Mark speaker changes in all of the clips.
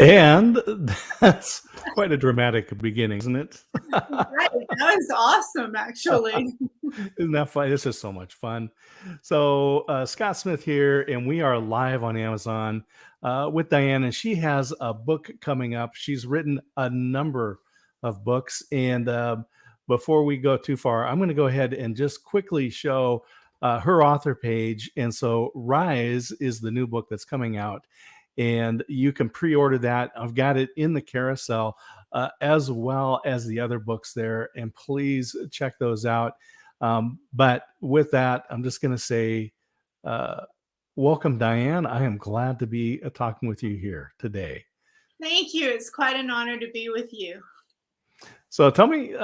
Speaker 1: And that's quite a dramatic beginning, isn't it?
Speaker 2: Right, that was awesome, actually.
Speaker 1: Isn't that fun? This is so much fun. So, Scott Smith here, and we are live on Amazon with Diann, and she has a book coming up. She's written a number of books. And before we go too far, I'm going to go ahead and just quickly show her author page. And so, Rise is the new book that's coming out, and you can pre-order that. I've got it in the carousel, as well as the other books there, and please check those out. But with that, I'm just going to say, welcome, Diann. I am glad to be talking with you here today.
Speaker 2: Thank you. It's quite an honor to be with you.
Speaker 1: So tell me,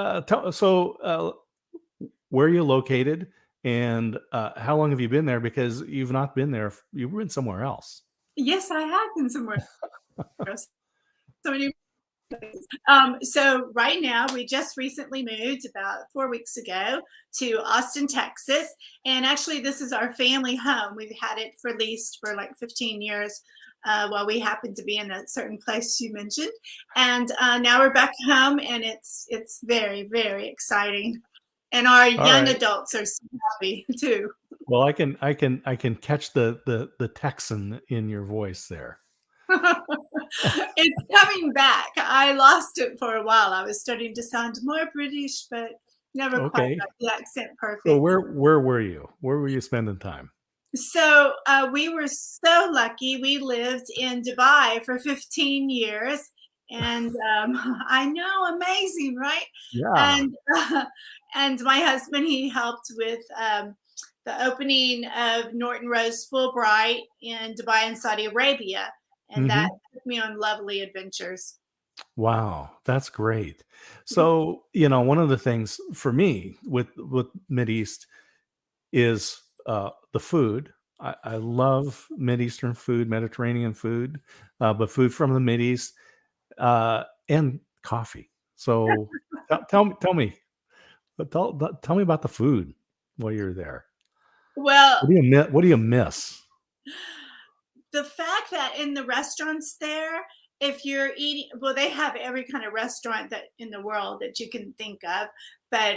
Speaker 1: where are you located, and how long have you been there? Because you've not been there. You've been somewhere else.
Speaker 2: Yes, I have been somewhere else. So many places. So right now, we just recently moved about 4 weeks ago to Austin, Texas. And actually, this is our family home. We've had it for leased for like 15 years while we happened to be in a certain place you mentioned. And now we're back home, and it's very, very exciting. And our young adults are so happy too.
Speaker 1: Well, I can catch the Texan in your voice there.
Speaker 2: It's coming back. I lost it for a while. I was starting to sound more British, but never quite got the accent perfect.
Speaker 1: So where were you? Where were you spending time?
Speaker 2: So we were so lucky. We lived in Dubai for 15 years. And I know, amazing, right?
Speaker 1: Yeah.
Speaker 2: And my husband, he helped with the opening of Norton Rose Fulbright in Dubai and Saudi Arabia. And that took me on lovely adventures.
Speaker 1: Wow, that's great. So, one of the things for me with Mideast is the food. I love Mideastern food, Mediterranean food, but food from the Mideast, and coffee. So tell me about the food while you're there.
Speaker 2: Well,
Speaker 1: what do you miss?
Speaker 2: The fact that in the restaurants there, if you're eating, well, they have every kind of restaurant that in the world that you can think of. But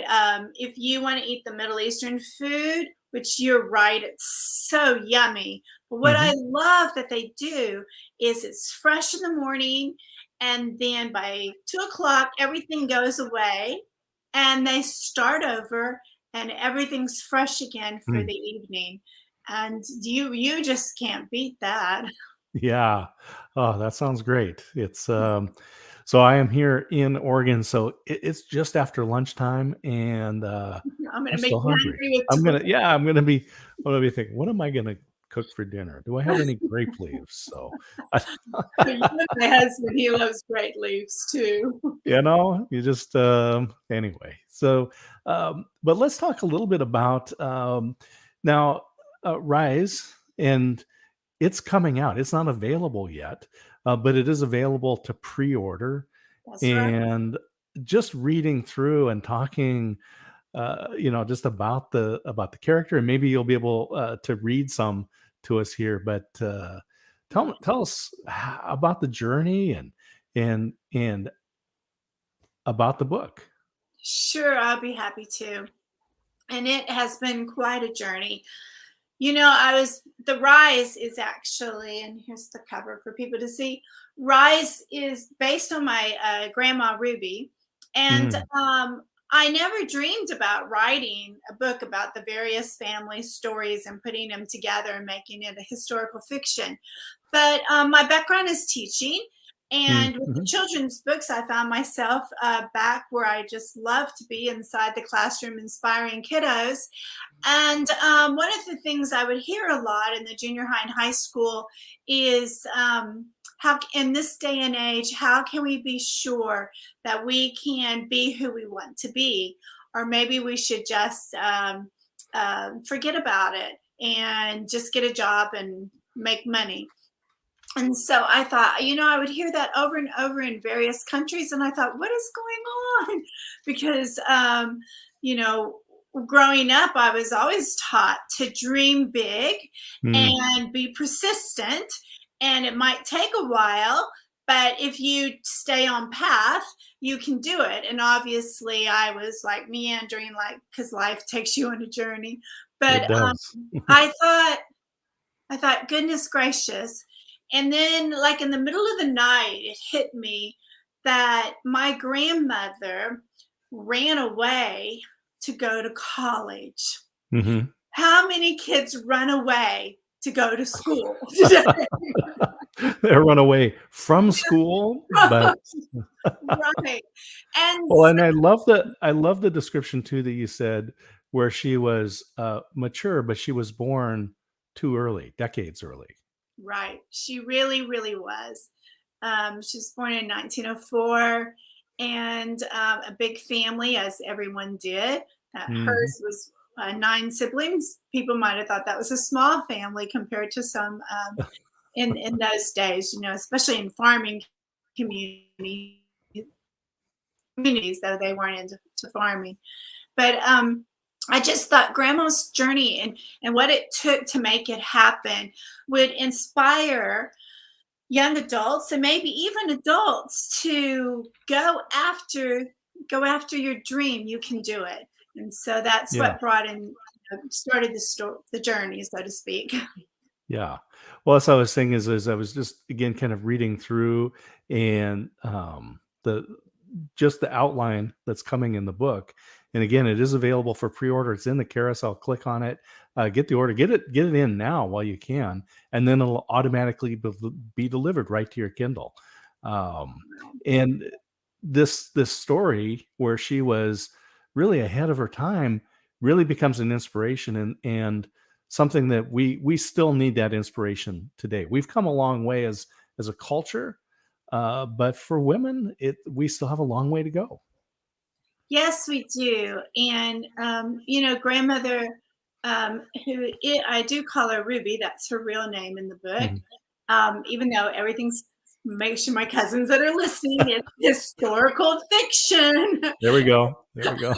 Speaker 2: if you want to eat the Middle Eastern food, which you're right, it's so yummy. But what I love that they do is it's fresh in the morning, and then by 2 o'clock, everything goes away, and they start over, and everything's fresh again for the evening. And you just can't beat that.
Speaker 1: Yeah. Oh, that sounds great. It's so I am here in Oregon, so it's just after lunchtime, and
Speaker 2: I'm gonna
Speaker 1: I'm
Speaker 2: make
Speaker 1: still
Speaker 2: you
Speaker 1: hungry.
Speaker 2: hungry with
Speaker 1: I'm gonna be thinking, what am I gonna cook for dinner? Do I have any grape leaves? So
Speaker 2: my husband, he loves grape leaves too.
Speaker 1: you just anyway. So but let's talk a little bit about now Rise, and it's coming out. It's not available yet, but it is available to pre-order.
Speaker 2: That's right.
Speaker 1: And just reading through and talking, just about the character, and maybe you'll be able to read some to us here. But tell us about the journey and about the book.
Speaker 2: Sure, I'll be happy to. And it has been quite a journey. I was the Rise is actually, and here's the cover for people to see. Rise is based on my grandma Ruby, and
Speaker 1: Mm,
Speaker 2: I never dreamed about writing a book about the various family stories and putting them together and making it a historical fiction. But my background is teaching.
Speaker 1: mm,
Speaker 2: And with the
Speaker 1: mhm,
Speaker 2: children's books, I found myself back where I just love to be inside the classroom, inspiring kiddos. And one of the things I would hear a lot in the junior high and high school is how, in this day and age, how can we be sure that we can be who we want to be? Or maybe we should just forget about it and just get a job and make money. And so I thought, I would hear that over and over in various countries, and I thought, what is going on? Because, you know, growing up, I was always taught to dream big
Speaker 1: mm.
Speaker 2: and be persistent, and it might take a while, but if you stay on path, you can do it. And obviously, I was like meandering, like, because life takes you on a journey. But
Speaker 1: It does.
Speaker 2: I thought, goodness gracious. And then, like in the middle of the night, it hit me that my grandmother ran away to go to college.
Speaker 1: Mhm.
Speaker 2: How many kids run away to go to school today?
Speaker 1: They run away from school, but
Speaker 2: Right. And
Speaker 1: well, and I love the description too that you said where she was, mature, but she was born too early, decades early.
Speaker 2: right. She really, really was. She was born in 1904, and a big family, as everyone did.
Speaker 1: Mhm.
Speaker 2: Hers was 9 siblings. People might have thought that was a small family compared to some in those days, especially in farming communities, though they weren't into farming. But I just thought grandma's journey and what it took to make it happen would inspire young adults and maybe even adults to go after your dream. You can do it. And so that's
Speaker 1: Yeah.
Speaker 2: what brought in started the journey, so to speak.
Speaker 1: Yeah. Well, that's what I was saying is I was just again kind of reading through and the just the outline that's coming in the book. And again, it is available for pre-order. It's in the carousel. Click on it, get the order, get it in now while you can, and then it'll automatically be delivered right to your Kindle. Um, and this story where she was really ahead of her time really becomes an inspiration and something that we still need that inspiration today. We've come a long way as a culture, but for women, it we still have a long way to go.
Speaker 2: Yes, we do. And grandmother, I do call her Ruby. That's her real name in the book.
Speaker 1: Mhm.
Speaker 2: Even though everything's, make sure my cousins that are listening, is historical fiction.
Speaker 1: There we go. There we go.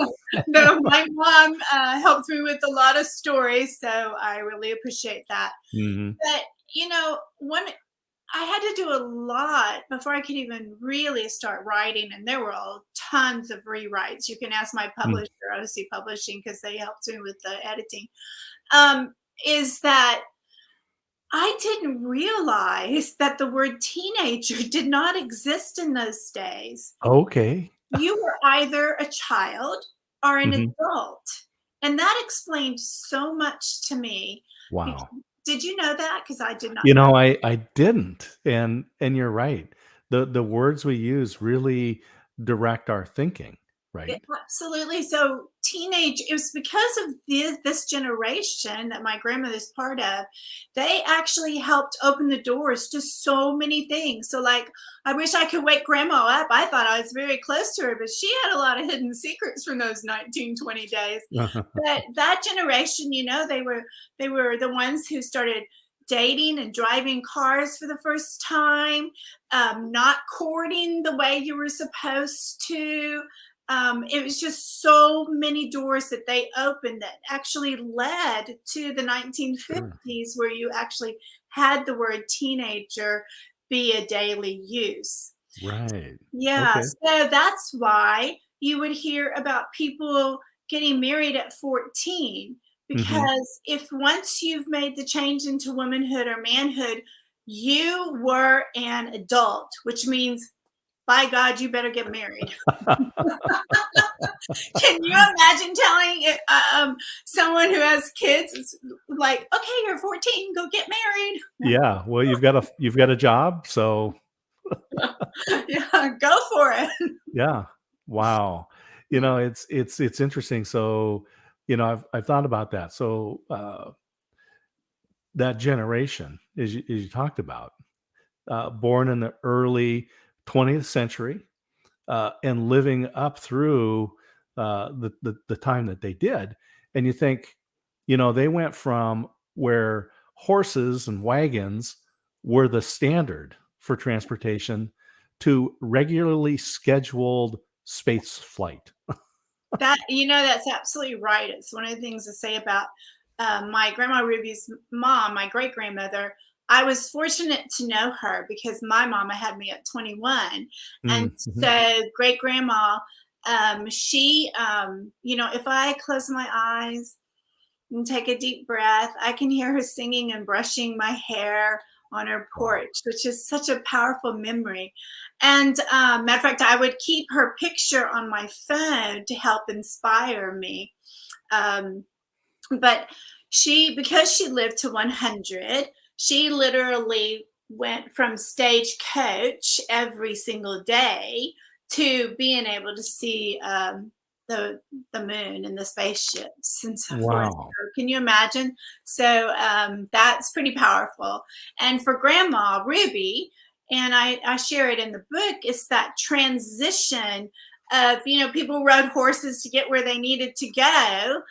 Speaker 2: Though my mom helped me with a lot of stories, so I really appreciate that.
Speaker 1: Mhm.
Speaker 2: But one I had to do a lot before I could even really start writing, and there were all tons of rewrites. You can ask my
Speaker 1: Mm.
Speaker 2: publisher, OC Publishing, because they helped me with the editing. Um, is that I didn't realize that the word teenager did not exist in those days.
Speaker 1: Okay.
Speaker 2: You were either a child or an
Speaker 1: Mhm.
Speaker 2: adult. And that explained so much to me. Bec-
Speaker 1: Wow.
Speaker 2: Did you know that? Because I did not
Speaker 1: You
Speaker 2: know.
Speaker 1: know, I didn't, and you're right. The words we use really direct our thinking,
Speaker 2: Yeah,
Speaker 1: right?
Speaker 2: absolutely. So it was because of this generation that my grandmother's part of. They actually helped open the doors to so many things. So, like, I wish I could wake grandma up. I thought I was very close to her, but she had a lot of hidden secrets from those 1920 days. But that generation, they were the ones who started dating and driving cars for the first time, not courting the way you were supposed to. It was just so many doors that they opened that actually led to the
Speaker 1: Sure.
Speaker 2: 1950s, where you actually had the word teenager be a daily use.
Speaker 1: Right.
Speaker 2: Yeah,
Speaker 1: Okay.
Speaker 2: so that's why you would hear about people getting married at 14,
Speaker 1: Mhm.
Speaker 2: because if once you've made the change into womanhood or manhood, you were an adult, which means, by God, you better get married. Can you imagine telling someone who has kids, it's like, okay, you're 14, go get married.
Speaker 1: Yeah, well, you've got a job, so
Speaker 2: Yeah, go for it.
Speaker 1: yeah. Wow. It's interesting. So, I've thought about that. So, that generation, as you talked about, born in the early 20th century, and living up through the time that they did. And you think, they went from where horses and wagons were the standard for transportation to regularly scheduled space flight.
Speaker 2: That's absolutely right. It's one of the things to say about my grandma Ruby's mom, my great grandmother. I was fortunate to know her because my mama had me at 21. And
Speaker 1: Mhm.
Speaker 2: so, great grandma, she, if I close my eyes and take a deep breath, I can hear her singing and brushing my hair on her
Speaker 1: Wow.
Speaker 2: porch, which is such a powerful memory. And matter of fact, I would keep her picture on my phone to help inspire me. Um, but because she lived to 100, she literally went from stagecoach every single day to being able to see the the moon and the spaceships and so forth.
Speaker 1: Wow.
Speaker 2: So can you imagine? So that's pretty powerful. And for Grandma Ruby, and I share it in the book, it's that transition of, people rode horses to get where they needed to go,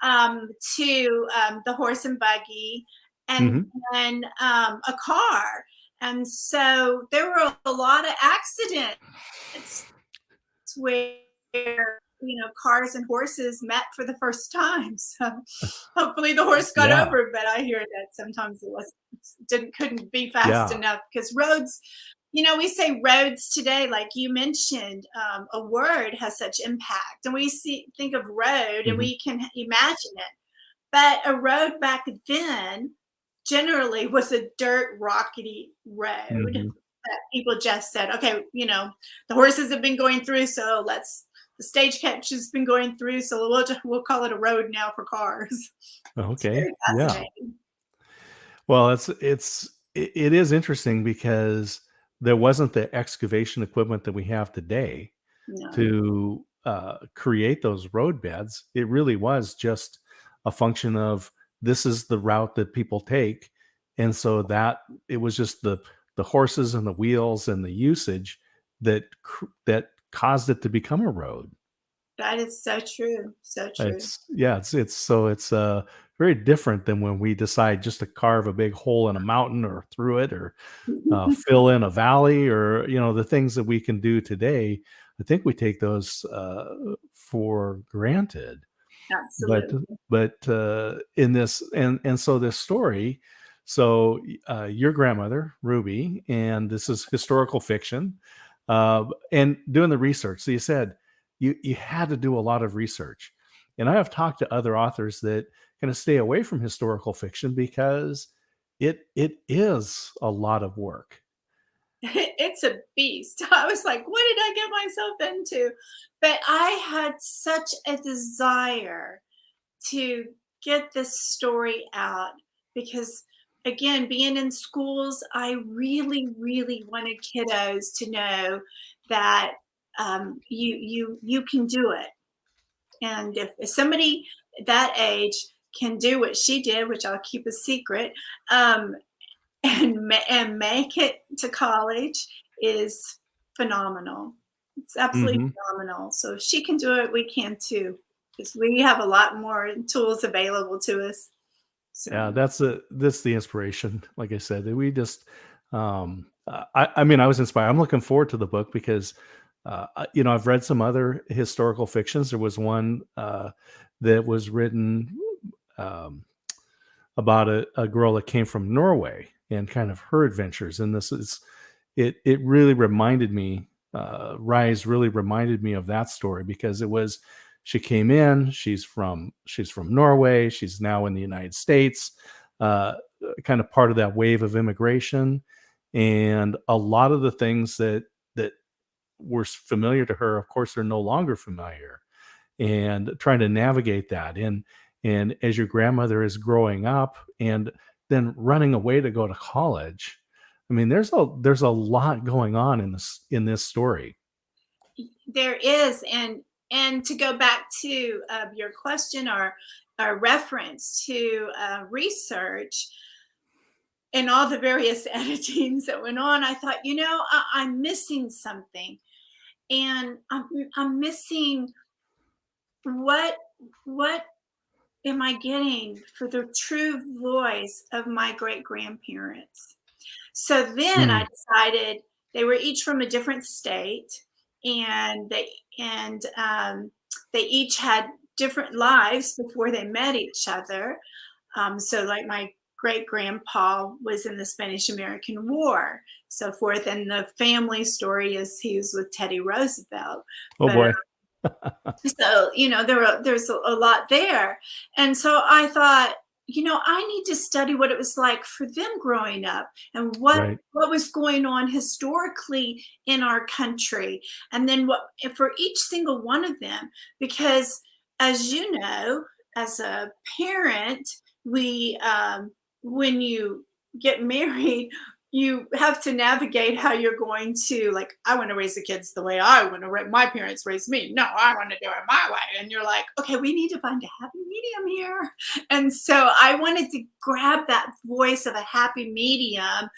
Speaker 2: to the horse and buggy, and
Speaker 1: Mhm.
Speaker 2: then a car. And so there were a lot of accidents where, cars and horses met for the first time. So hopefully the horse got
Speaker 1: Yeah.
Speaker 2: over, but I hear that sometimes it was didn't couldn't be fast
Speaker 1: Yeah.
Speaker 2: enough because roads, we say roads today, like you mentioned, a word has such impact, and we think of road and
Speaker 1: Mhm.
Speaker 2: we can imagine it. But a road back then generally was a dirt, rocky road
Speaker 1: Mhm.
Speaker 2: that people just said, okay, the horses have been going through, so the stagecoach has been going through, so we'll call it a road now for cars. It's
Speaker 1: Okay.
Speaker 2: very
Speaker 1: Yeah.
Speaker 2: fascinating.
Speaker 1: Well, it is interesting because there wasn't the excavation equipment that we have today
Speaker 2: No,
Speaker 1: to create those road beds. It really was just a function of this is the route that people take, and so that it was just the horses and the wheels and the usage that caused it to become a road.
Speaker 2: that is so true. So true.
Speaker 1: It's very different than when we decide just to carve a big hole in a mountain or through it, or fill in a valley, or the things that we can do today. I think we take those for granted. But
Speaker 2: Absolutely.
Speaker 1: in this, and so this story, so your grandmother Ruby, and this is historical fiction, and doing the research. So you said you had to do a lot of research, and I have talked to other authors that kind of stay away from historical fiction because it is a lot of work.
Speaker 2: It's a beast. I was like, what did I get myself into? But I had such a desire to get this story out because, again, being in schools, I really, really wanted kiddos to know that you can do it. And if somebody that age can do what she did, which I'll keep a secret, um, and make it to college, is phenomenal. It's absolutely
Speaker 1: Mhm.
Speaker 2: phenomenal. So if she can do it, we can too, because we have a lot more tools available to us.
Speaker 1: Yeah,
Speaker 2: So
Speaker 1: that's the inspiration. Like I said, that we just, I mean, I was inspired. I'm looking forward to the book because, I've read some other historical fictions. There was one that was written um, about a girl that came from Norway and kind of her adventures. And it really reminded me, Rise really reminded me of that story because it was she came in. She's from Norway. She's now in the United States, uh, kind of part of that wave of immigration, and a lot of the things that were familiar to her, of course, are no longer familiar, and trying to navigate that. And as your grandmother is growing up and then running away to go to college, I mean, there's a lot going on in this story.
Speaker 2: There is, and to go back to your question or reference to research and all the various editings that went on, I thought, I'm missing something, and I'm missing what what am I getting for the true voice of my great grandparents. So then I
Speaker 1: Mm,
Speaker 2: decided they were each from a different state, and they each had different lives before they met each other. So, like my great grandpa was in the Spanish American War, so forth, and the family story is he was with Teddy Roosevelt.
Speaker 1: oh
Speaker 2: But
Speaker 1: boy.
Speaker 2: so there's a lot there, and so I thought, I need to study what it was like for them growing up, and what
Speaker 1: Right.
Speaker 2: what was going on historically in our country, and then what for each single one of them. Because, as you know, as a parent, we when you get married, you have to navigate how you're going to, like, I want to raise the kids the way I want to my parents raised me. No, I want to do it my way. And you're like, okay, we need to find a happy medium here. And so I wanted to grab that voice of a happy medium,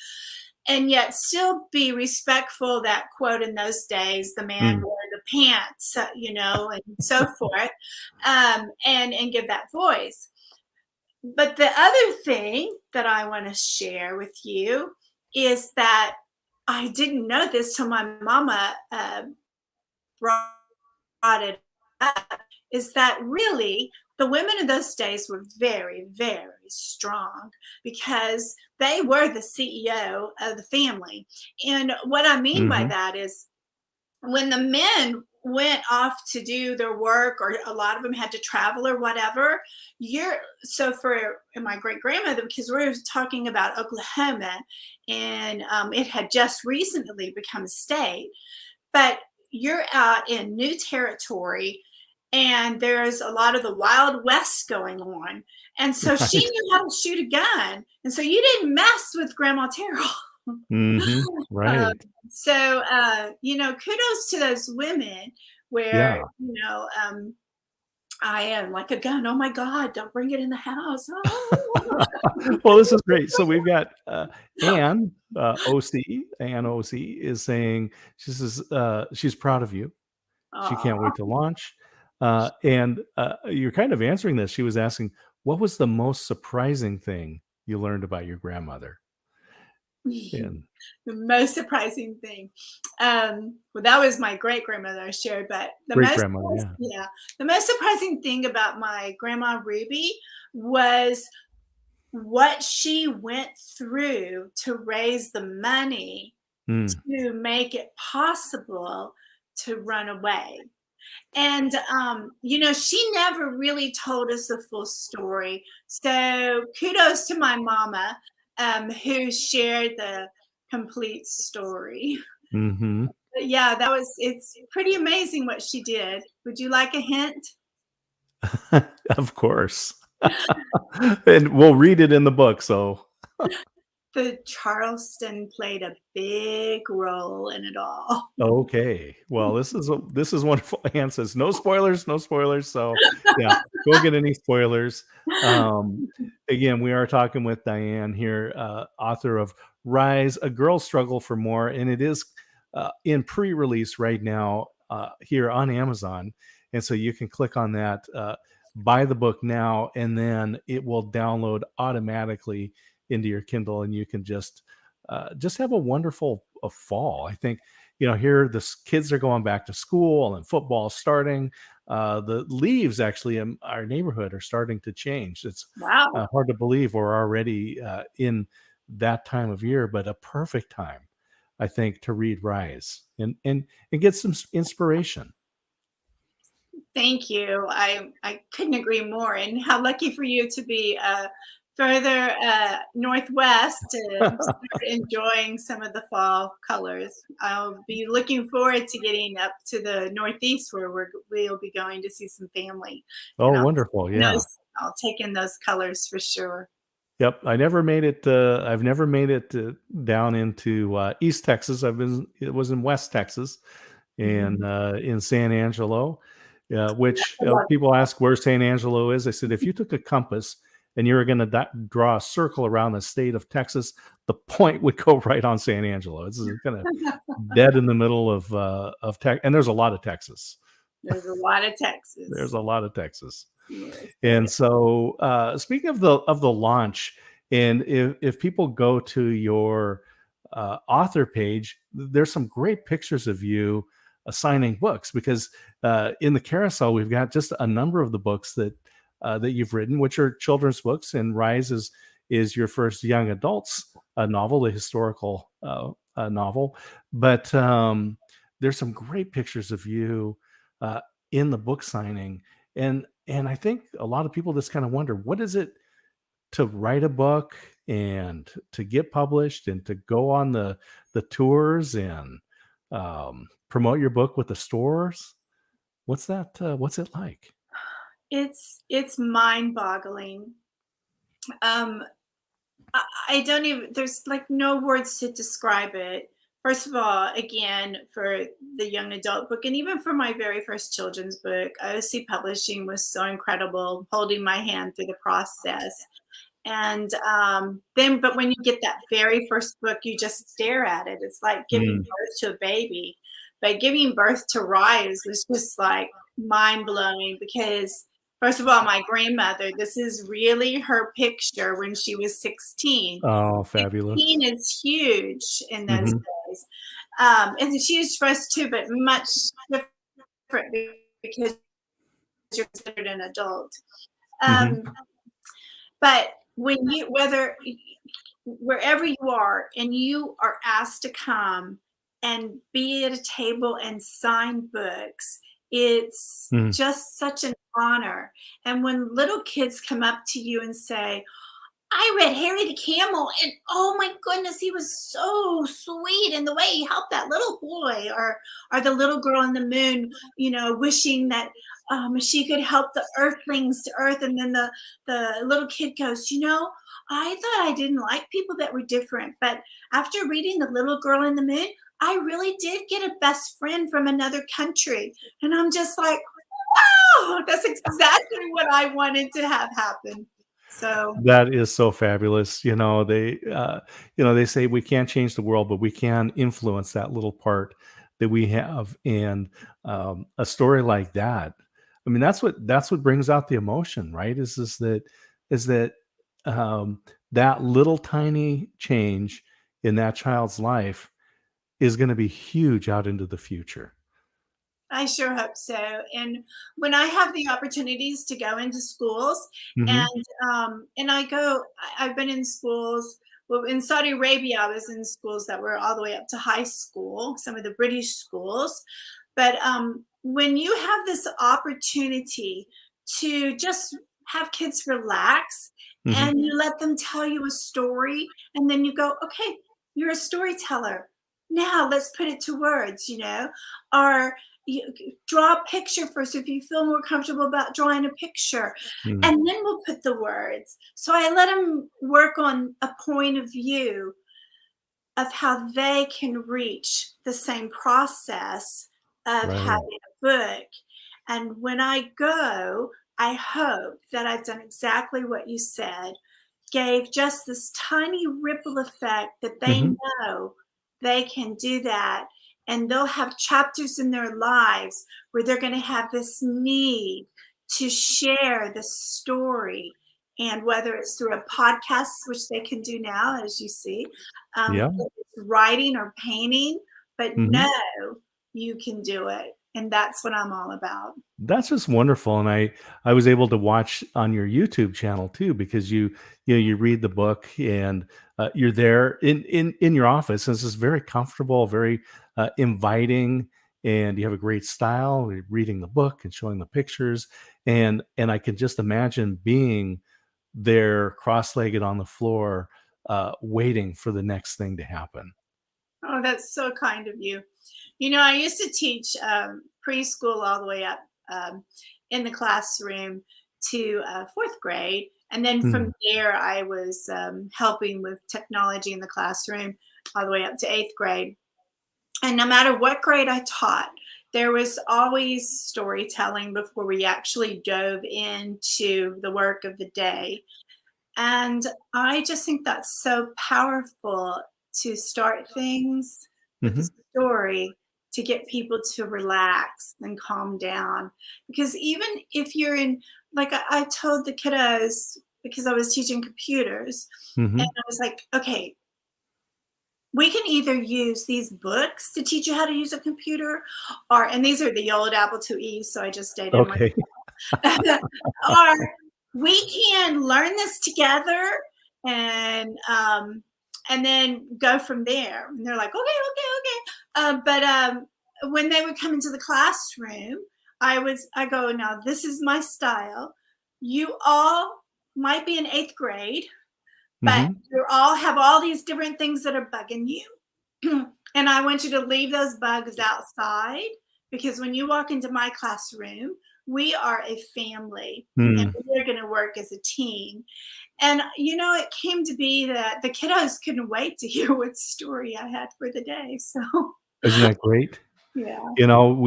Speaker 2: and yet still be respectful, that quote in those days, the man
Speaker 1: Mm.
Speaker 2: wore the pants, and so forth, and give that voice. But the other thing that I want to share with you is that I didn't know this till my mama brought it up, is that really the women in those days were very, very strong, because they were the CEO of the family. And what I mean by
Speaker 1: Mhm.
Speaker 2: that is, when the men went off to do their work, or a lot of them had to travel or whatever, you're so for my great grandmother, because we were talking about Oklahoma, and it had just recently become a state, but you're out in new territory, and there's a lot of the Wild West going on. And so she
Speaker 1: Right.
Speaker 2: knew how to shoot a gun. And so you didn't mess with Grandma Terrell.
Speaker 1: Mhm.
Speaker 2: Um,
Speaker 1: Right.
Speaker 2: so, kudos to those women where,
Speaker 1: Yeah.
Speaker 2: I am like a gun. Oh my God, don't bring it in the house. Oh.
Speaker 1: Well, this is great. So we've got, Anne, Ann OC is saying, she says, she's proud of you. She can't
Speaker 2: Aw.
Speaker 1: wait to launch. And you're kind of answering this. She was asking, what was the most surprising thing you learned about your grandmother? And
Speaker 2: The most surprising thing. Well, that was my great grandmother I shared, but
Speaker 1: great grandmother, yeah.
Speaker 2: the most surprising thing about my grandma Ruby was what she went through to raise the money
Speaker 1: Mm,
Speaker 2: to make it possible to run away. And, she never really told us the full story. So kudos to my mama, who shared the complete story.
Speaker 1: mhm.
Speaker 2: But yeah, it's pretty amazing what she did. Would you like a hint?
Speaker 1: Of course. And we'll read it in the book, so
Speaker 2: The Charleston played a big role in it all.
Speaker 1: okay. Well, this is wonderful. Anne says, "No spoilers, no spoilers." So, yeah, don't get any spoilers. Um, Again, we are talking with Diann here, author of Rise: A Girl's Struggle for More, and it is in pre-release right now here on Amazon, and so you can click on that, buy the book now, and then it will download automatically into your Kindle, and you can just have a wonderful fall. I think here kids are going back to school and football starting. The leaves actually in our neighborhood are starting to change. It's
Speaker 2: Wow.
Speaker 1: hard to believe we're already in that time of year, but a perfect time, I think, to read Rise and get some inspiration.
Speaker 2: Thank you. I couldn't agree more, and how lucky for you to be, further, northwest to start enjoying some of the fall colors. I'll be looking forward to getting up to the Northeast where we'll be going to see some family, and
Speaker 1: Oh, wonderful. Yeah.
Speaker 2: I'll take in those colors for sure.
Speaker 1: Yep, I never made it, I've never made it, down into, East Texas. It was in West Texas and,
Speaker 2: Mhm.
Speaker 1: in San Angelo, which,
Speaker 2: I love
Speaker 1: people ask where San Angelo is. I said, "If you took a compass and you were gonna draw a circle around the state of Texas, the point would go right on San Angelo." It's kinda dead in the middle of Tex and there's a lot of Texas.
Speaker 2: There's a lot of
Speaker 1: There's
Speaker 2: Texas.
Speaker 1: a lot of Texas.
Speaker 2: Yes, there
Speaker 1: And so, speaking of the launch, and if people go to your author page, there's some great pictures of you signing books because in the carousel we've got just a number of the books that you've written, which are children's books, and Rise is your first young adults novel, a historical novel. But there's some great pictures of you uh, in the book signing, and I think a lot of people just kind of wonder, what is it to write a book and to get published and to go on the tours and promote your book with the stores? What's it like?
Speaker 2: it's mind-boggling. Um, I don't even there's like no words to describe it. First of all, again, for the young adult book and even for my very first children's book, OC Publishing was so incredible, holding my hand through the process. And then, but when you get that very first book, you just stare at it. It's like giving
Speaker 1: Mm.
Speaker 2: birth to a baby. But giving birth to Rise was just like mind blowing because, first of all, my grandmother, this is really her picture when she was 16.
Speaker 1: Oh, fabulous.
Speaker 2: 16 is huge in those
Speaker 1: Hmm.
Speaker 2: days. And it's huge for us too, but much different because you're considered an adult.
Speaker 1: Hmm.
Speaker 2: Um, but when you, whether wherever you are and you are asked to come and be at a table and sign books, it's
Speaker 1: Mm.
Speaker 2: just such an honor. And when little kids come up to you and say, I read Harry the Camel, and oh my goodness, he was so sweet in the way he helped that little boy, or the little girl on the moon, wishing that she could help the Earthlings to Earth, and then the little kid goes, I thought I didn't like people that were different, but after reading The Little Girl in the Moon, I really did get a best friend from another country, and I'm just like, wow, that's exactly what I wanted to have happen. So
Speaker 1: That is so fabulous. They say we can't change the world, but we can influence that little part that we have. And a story like that, I mean, that's what brings out the emotion, right? Is that um, that little tiny change in that child's life is going to be huge out into the future.
Speaker 2: I sure hope so. And when I have the opportunities to go into schools,
Speaker 1: Hmm.
Speaker 2: and I've been in schools. Well, in Saudi Arabia, I was in schools that were all the way up to high school, some of the British schools. But when you have this opportunity to just have kids relax
Speaker 1: Hmm.
Speaker 2: and you let them tell you a story, and then you go, okay, you're a storyteller. Now let's put it to words, or you draw a picture first if you feel more comfortable about drawing a picture,
Speaker 1: Mm.
Speaker 2: and then we'll put the words. So I let them work on a point of view of how they can reach the same process of
Speaker 1: Right.
Speaker 2: having a book. And when I go, I hope that I've done exactly what you said, gave just this tiny ripple effect that they
Speaker 1: Hmm.
Speaker 2: know they can do that. And they'll have chapters in their lives where they're going to have this need to share the story. And whether it's through a podcast, which they can do now, as you see,
Speaker 1: Yeah.
Speaker 2: whether it's writing or painting, but
Speaker 1: Hmm.
Speaker 2: know you can do it. And that's what I'm all about.
Speaker 1: That's just wonderful, and I was able to watch on your YouTube channel too because you read the book and you're there in your office. And this is very comfortable, very inviting, and you have a great style, reading the book and showing the pictures, and I can just imagine being there cross-legged on the floor, waiting for the next thing to happen.
Speaker 2: Oh, that's so kind of you. You know, I used to teach preschool all the way up in the classroom to fourth grade. And then from
Speaker 1: Mm,
Speaker 2: there, I was helping with technology in the classroom all the way up to eighth grade. And no matter what grade I taught, there was always storytelling before we actually dove into the work of the day. And I just think that's so powerful to start things with a
Speaker 1: mhm,
Speaker 2: story to get people to relax and calm down. Because even if you're in, like I told the kiddos, because I was teaching computers, and
Speaker 1: mhm.
Speaker 2: I was like, okay, we can either use these books to teach you how to use a computer, and these are the old Apple IIe, so I just stayed in one.
Speaker 1: Okay.
Speaker 2: Or we can learn this together and and then go from there. And they're like, okay, okay, okay. But when they would come into the classroom, I go, now this is my style. You all might be in eighth grade, but
Speaker 1: Mhm.
Speaker 2: you all have all these different things that are bugging you. And I want you to leave those bugs outside, because when you walk into my classroom, we are a family and
Speaker 1: Mm.
Speaker 2: we are going to work as a team. And, you know, it came to be that the kiddos couldn't wait to hear what story I had for the day. So,
Speaker 1: Isn't that great?
Speaker 2: yeah.
Speaker 1: You know,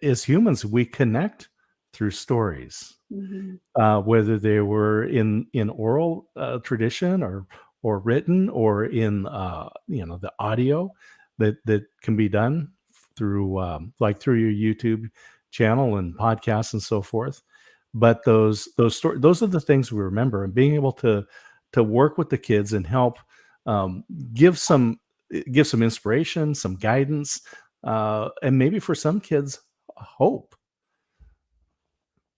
Speaker 1: as humans, we connect through stories.
Speaker 2: Mhm.
Speaker 1: Whether they were in oral tradition or written or in the audio that can be done through like through your YouTube channel and podcasts and so forth. But those are the things we remember, and being able to work with the kids and help um, give some give some inspiration, some guidance, and maybe for some kids hope.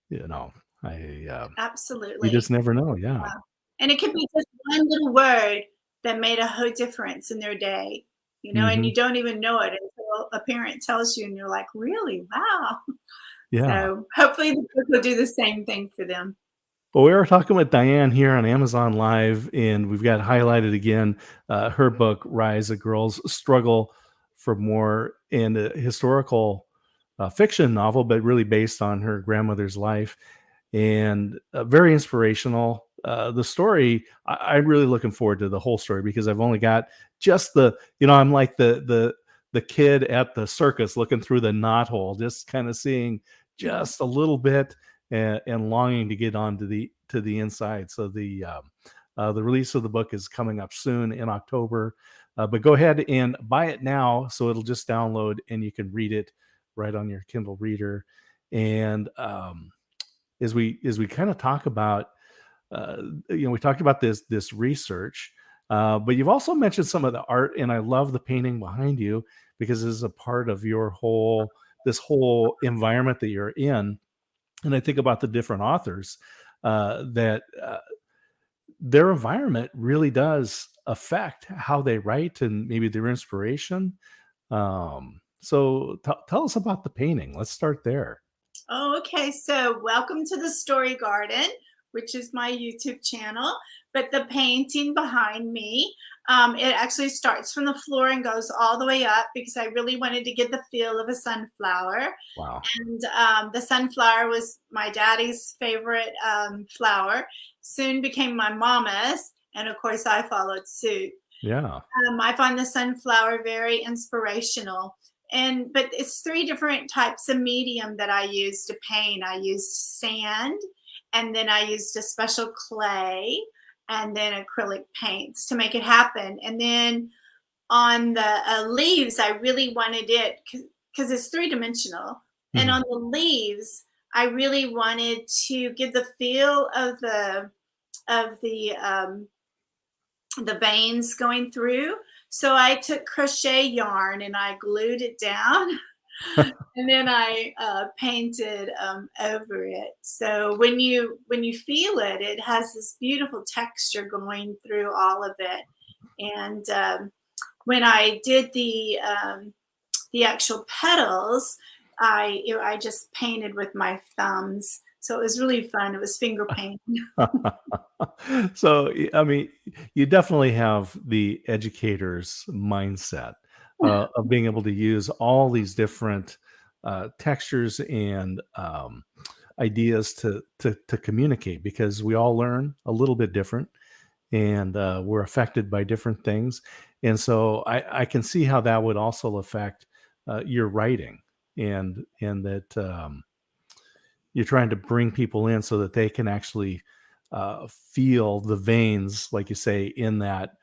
Speaker 1: You know, I you
Speaker 2: Absolutely.
Speaker 1: just never know, yeah.
Speaker 2: And it could be just one little word that made a whole difference in their day, and
Speaker 1: Mhm.
Speaker 2: you don't even know it until a parent tells you, and you're like, really? Wow.
Speaker 1: Yeah.
Speaker 2: So hopefully the book will do the same thing for them.
Speaker 1: Well, we were talking with Diane here on Amazon Live, and we've got highlighted again, her book, Rise: A Girl's Struggle for More, and a historical, fiction novel, but really based on her grandmother's life. And very inspirational. The story, I'm really looking forward to the whole story because I've only got just I'm like the kid at the circus looking through the knothole, just kind of seeing
Speaker 2: Mhm.
Speaker 1: just a little bit and longing to get on to the inside. So the release of the book is coming up soon in October. But go ahead and buy it now, so it'll just download and you can read it right on your Kindle reader. And as we kind of talk about we talked about this research, but you've also mentioned some of the art, and I love the painting behind you because this is a part of your whole this whole environment that you're in. And I think about the different authors that their environment really does affect how they write and maybe their inspiration. So tell us about the painting. Let's start there.
Speaker 2: Oh, okay. So, welcome to the Story Garden, which is my YouTube channel. But the painting behind me, it actually starts from the floor and goes all the way up because I really wanted to get the feel of a sunflower.
Speaker 1: Wow.
Speaker 2: And the sunflower was my daddy's favorite flower, soon became my mama's. And of course, I followed suit.
Speaker 1: Yeah.
Speaker 2: I find the sunflower very inspirational. But it's three different types of medium that I use to paint. I used sand, and then I used a special clay, and then acrylic paints to make it happen. And then on the leaves, I really wanted it because it's three dimensional. And
Speaker 1: Mhm.
Speaker 2: on the leaves, I really wanted to give the feel of the veins going through. So I took crochet yarn and I glued it down, and then I painted over it. So when you feel it, it has this beautiful texture going through all of it. And when I did the actual petals, I just painted with my thumbs. So it was really fun. It was finger painting.
Speaker 1: So, I mean, you definitely have the educator's mindset, of being able to use all these different, textures and, ideas to communicate because we all learn a little bit different and, we're affected by different things, and so I can see how that would also affect, your writing and that, you're trying to bring people in so that they can actually feel the veins, like you say, in that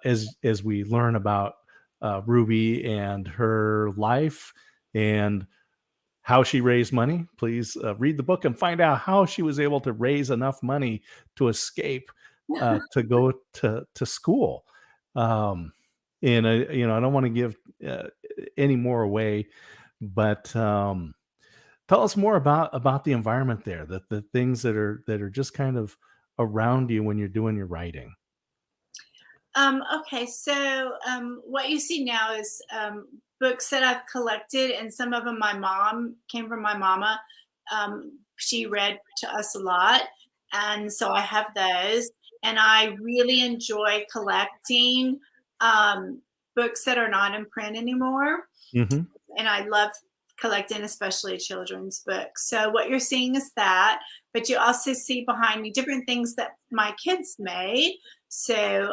Speaker 1: as we learn about Ruby and her life and how she raised money. Please read the book and find out how she was able to raise enough money to escape to go to school. Um, and I don't want to give uh, any more away, but tell us more about the environment there, the things that are just kind of around you when you're doing your writing.
Speaker 2: Okay, so what you see now is books that I've collected, and some of them my mom came from my mama. She read to us a lot, and so I have those. And I really enjoy collecting um, books that are not in print anymore,
Speaker 1: Mhm.
Speaker 2: and I love collecting, especially children's books. So what you're seeing is that, but you also see behind me different things that my kids made. So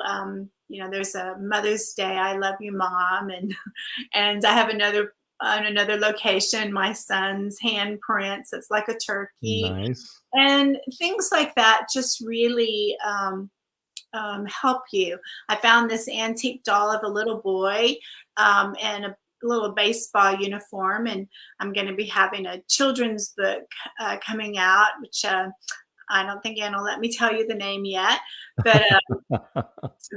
Speaker 2: there's a Mother's Day, I love you, Mom, and and I have another on another location, my son's handprints. It's like a turkey,
Speaker 1: Nice.
Speaker 2: and things like that just really help you. I found this antique doll of a little boy and a little baseball uniform, and I'm going to be having a children's book coming out, which I don't think Ann will let me tell you the name yet, but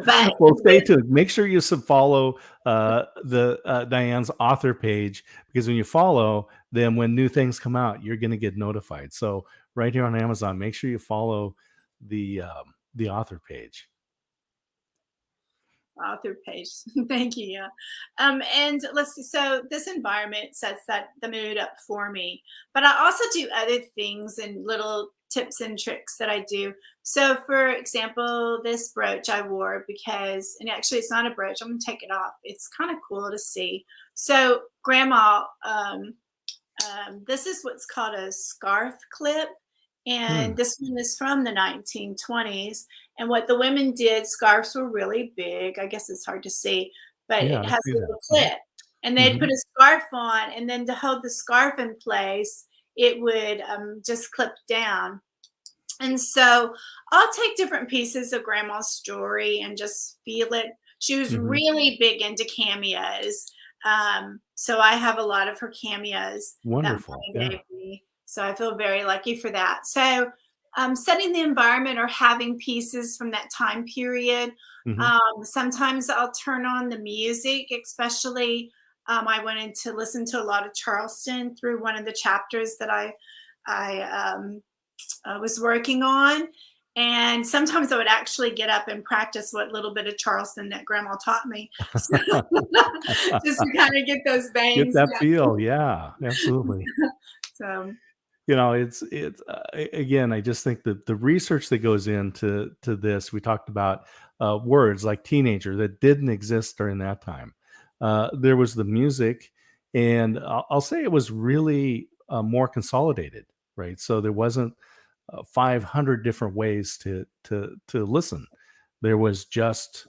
Speaker 2: but
Speaker 1: Well, stay tuned. Make sure you follow the Diane's author page because when you follow, then when new things come out, you're going to get notified. So right here on Amazon, make sure you follow the author page.
Speaker 2: author page. Thank you. Yeah. And let's see. So this environment sets the mood up for me. But I also do other things and little tips and tricks that I do. So for example, this brooch I wore because, and actually it's not a brooch. I'm gonna take it off. It's kind of cool to see. So grandma this is what's called a scarf clip.
Speaker 1: Hmm.
Speaker 2: And this one is from the 1920s. And what the women did, scarves were really big. I guess it's hard to see, but
Speaker 1: Yeah,
Speaker 2: it
Speaker 1: I
Speaker 2: has
Speaker 1: see
Speaker 2: a
Speaker 1: that.
Speaker 2: little clip. And they'd put
Speaker 1: Mhm.
Speaker 2: a scarf on, and then to hold the scarf in place, it would just clip down. And so I'll take different pieces of grandma's jewelry and just feel it. She was
Speaker 1: Mhm.
Speaker 2: really big into cameos. So I have a lot of her cameos that
Speaker 1: Wonderful.
Speaker 2: mom
Speaker 1: Yeah.
Speaker 2: gave me. So I feel very lucky for that. So setting the environment or having pieces from that time period.
Speaker 1: Mhm.
Speaker 2: Sometimes I'll turn on the music, especially I wanted to listen to a lot of Charleston through one of the chapters that I was working on. And sometimes I would actually get up and practice what little bit of Charleston that grandma taught me. So, just to kind of get those
Speaker 1: Get
Speaker 2: bangs
Speaker 1: that
Speaker 2: going.
Speaker 1: feel. Yeah, absolutely.
Speaker 2: So,
Speaker 1: Again, I just think that the research that goes into this, we talked about words like teenager that didn't exist during that time. There was the music, and I'll say it was really more consolidated, right? So there wasn't 500 different ways to listen. There was just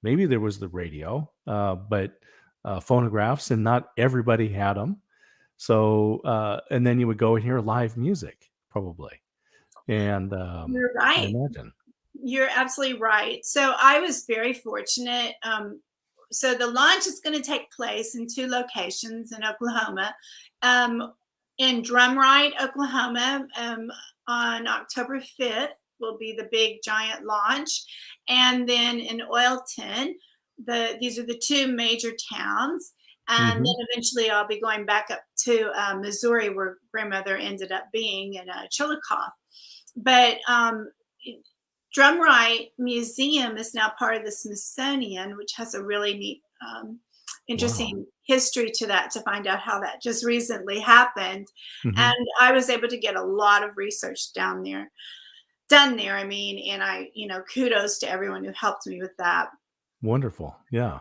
Speaker 1: maybe there was the radio, but phonographs, and not everybody had them. So, and then you would go and hear live music probably, and,
Speaker 2: you're
Speaker 1: I
Speaker 2: right.
Speaker 1: imagine.
Speaker 2: You're absolutely right. So I was very fortunate. So the launch is going to take place in two locations in Oklahoma. Um, in Drumright, Oklahoma, on October 5th will be the big giant launch, and then in Oilton. These are the two major towns, and
Speaker 1: Mhm.
Speaker 2: then eventually I'll be going back up to Missouri, where grandmother ended up being in Chillicothe. But Drumright Museum is now part of the Smithsonian, which has a really neat
Speaker 1: Wow.
Speaker 2: interesting history to that to find out how that just recently happened.
Speaker 1: Hmm.
Speaker 2: And I was able to get a lot of research done there. And kudos to everyone who helped me with that.
Speaker 1: Wonderful. Yeah.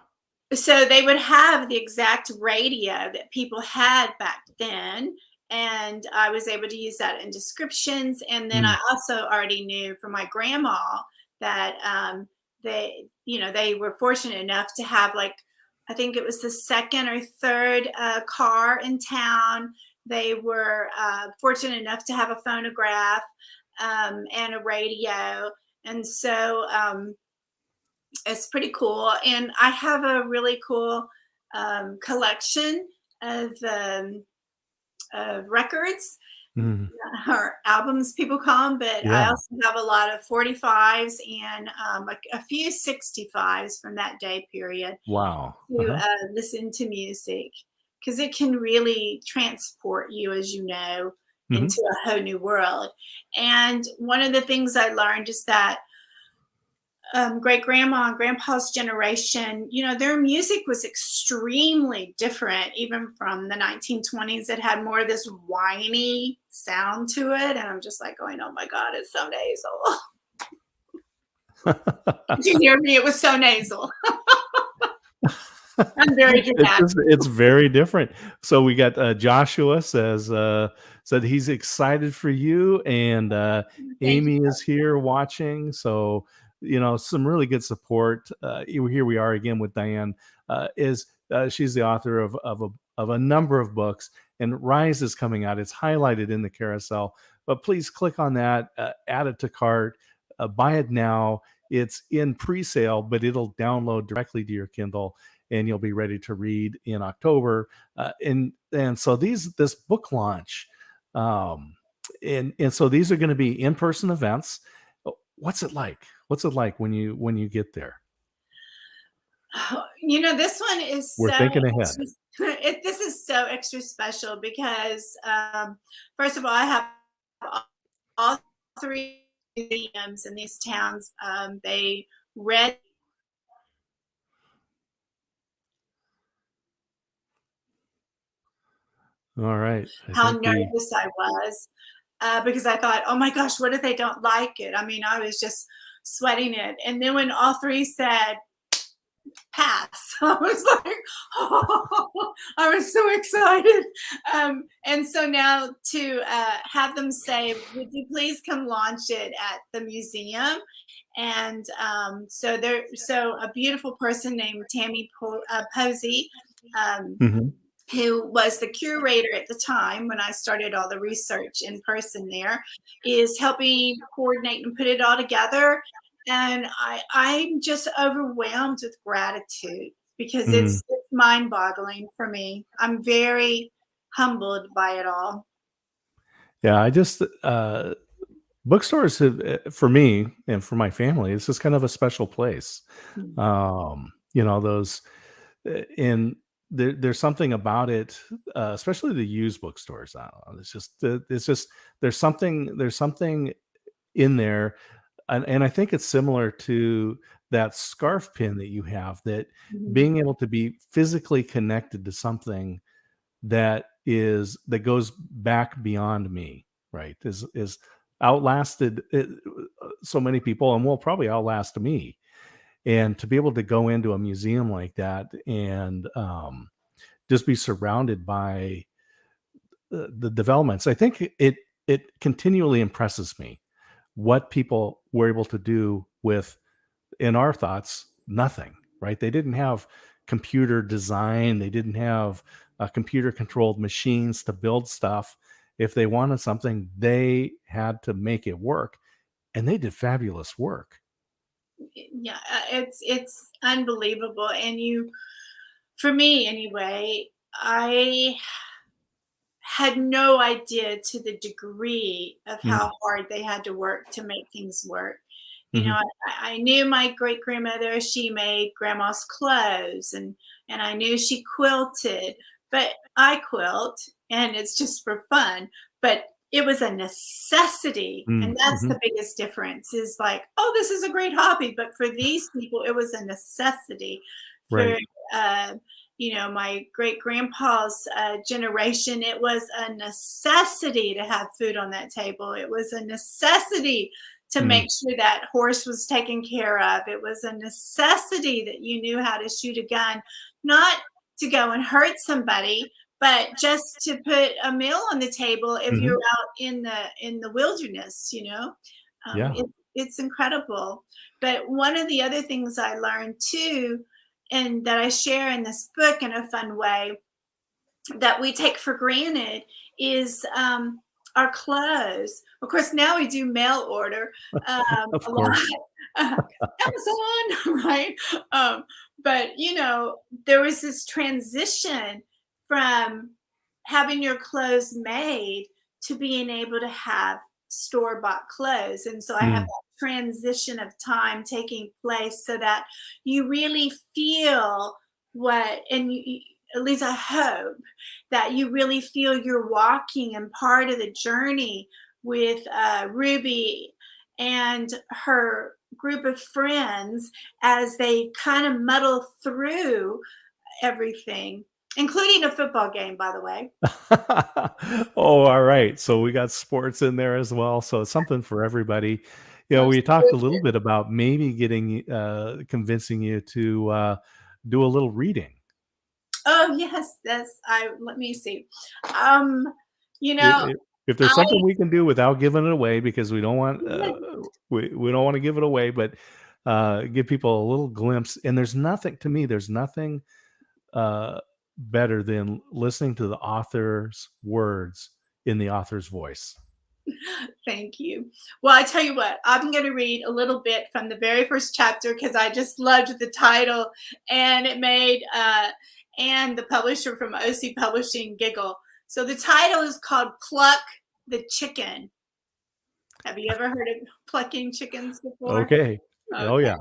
Speaker 2: So they would have the exact radio that people had back then, and I was able to use that in descriptions. And then
Speaker 1: Mm.
Speaker 2: I also already knew from my grandma that they were fortunate enough to have, like, I think it was the second or third car in town. They were fortunate enough to have a phonograph and a radio. And so it's pretty cool. And I have a really cool collection of records,
Speaker 1: Mm.
Speaker 2: or albums, people call them. But I
Speaker 1: Yeah.
Speaker 2: also have a lot of 45s and a few 65s from that day period
Speaker 1: Wow.
Speaker 2: to
Speaker 1: Uh-huh.
Speaker 2: listen to music, because it can really transport you, as you know,
Speaker 1: Hmm.
Speaker 2: into a whole new world. And one of the things I learned is that great grandma and grandpa's generation, their music was extremely different, even from the 1920s. It had more of this whiny sound to it. And I'm just like going, oh my God, it's so nasal. Did you hear me? It was so nasal. I'm very dramatic.
Speaker 1: It's very different. So we got Joshua said he's excited for you, and
Speaker 2: Thank you.
Speaker 1: Amy is here watching. So some really good support. Here we are again with Diann. Is She's the author of a number of books, and Rise is coming out. It's highlighted in the carousel, but please click on that, add it to cart, buy it now. It's in pre-sale, but it'll download directly to your Kindle, and you'll be ready to read in October. And so this book launch, um, and so these are going to be in-person events. What's it like? What's it like when you get there?
Speaker 2: This one is
Speaker 1: We're
Speaker 2: so
Speaker 1: thinking ahead.
Speaker 2: extra. This is so extra special because, first of all, I have all three museums in these towns. They read
Speaker 1: All right. I
Speaker 2: how
Speaker 1: think we
Speaker 2: nervous I was, because I thought, oh my gosh, what if they don't like it? I was just sweating it. And then when all three said pass, I was like, oh, I was so excited. And so now to have them say, would you please come launch it at the museum? And so a beautiful person named Tammy Posey, um,
Speaker 1: Mhm.
Speaker 2: who was the curator at the time when I started all the research in person there, is helping coordinate and put it all together. And I'm just overwhelmed with gratitude, because
Speaker 1: Mm.
Speaker 2: it's mind boggling for me. I'm very humbled by it all.
Speaker 1: Yeah, I just bookstores have, for me and for my family, it's just kind of a special place.
Speaker 2: Mm.
Speaker 1: Those and there's something about it, especially the used bookstores. I don't know. It's just there's something in there, and I think it's similar to that scarf pin that you have. That
Speaker 2: Mhm.
Speaker 1: being able to be physically connected to something that goes back beyond me, right? Is outlasted so many people, and will probably outlast me. And to be able to go into a museum like that, and just be surrounded by the developments, I think it continually impresses me what people were able to do with, in our thoughts, nothing. Right? They didn't have computer design. They didn't have computer controlled machines to build stuff. If they wanted something, they had to make it work, and they did fabulous work.
Speaker 2: Yeah, it's unbelievable. And for me anyway, I had no idea to the degree of
Speaker 1: Mm.
Speaker 2: how hard they had to work to make things work.
Speaker 1: Mhm.
Speaker 2: I knew my great grandmother, she made grandma's clothes, and I knew she quilted, but I quilt and it's just for fun. But it was a necessity. And
Speaker 1: Mm.
Speaker 2: that's
Speaker 1: Mhm.
Speaker 2: the biggest difference, is like, oh, this is a great hobby. But for these people, it was a necessity for,
Speaker 1: Right.
Speaker 2: uh, my great grandpa's generation, it was a necessity to have food on that table. It was a necessity to
Speaker 1: Mm,
Speaker 2: make sure that horse was taken care of. It was a necessity that you knew how to shoot a gun, not to go and hurt somebody, but just to put a meal on the table if you're
Speaker 1: mhm.
Speaker 2: out in the wilderness.
Speaker 1: Yeah.
Speaker 2: It's incredible. But one of the other things I learned too, and that I share in this book in a fun way, that we take for granted is our clothes. Of course, now we do mail order
Speaker 1: Of
Speaker 2: a lot.
Speaker 1: course.
Speaker 2: Amazon, right? Um, but there was this transition from having your clothes made to being able to have store-bought clothes. And so I have
Speaker 1: Mm.
Speaker 2: that transition of time taking place so that you really feel and at least I hope that you really feel you're walking and part of the journey with Ruby and her group of friends as they kind of muddle through everything, including a football game, by the way.
Speaker 1: Oh, all right. So we got sports in there as well. So it's something for everybody. We talked a little
Speaker 2: Absolutely.
Speaker 1: bit about maybe convincing you to do a little reading.
Speaker 2: Oh yes, that's I. Let me see. Um, you
Speaker 1: I-
Speaker 2: know,
Speaker 1: i- If there's
Speaker 2: I
Speaker 1: something we can do without giving it away, because we don't want to give it away, but give people a little glimpse. And there's nothing to me. There's nothing uh, better than listening to the author's words in the author's voice.
Speaker 2: Thank you. Well, I tell you what, I'm going to read a little bit from the very first chapter because I just loved the title, and it made and the publisher from OC Publishing giggle. So the title is called "Pluck the Chicken." Have you ever heard of plucking chickens before?
Speaker 1: Okay. Oh
Speaker 2: Okay.
Speaker 1: yeah.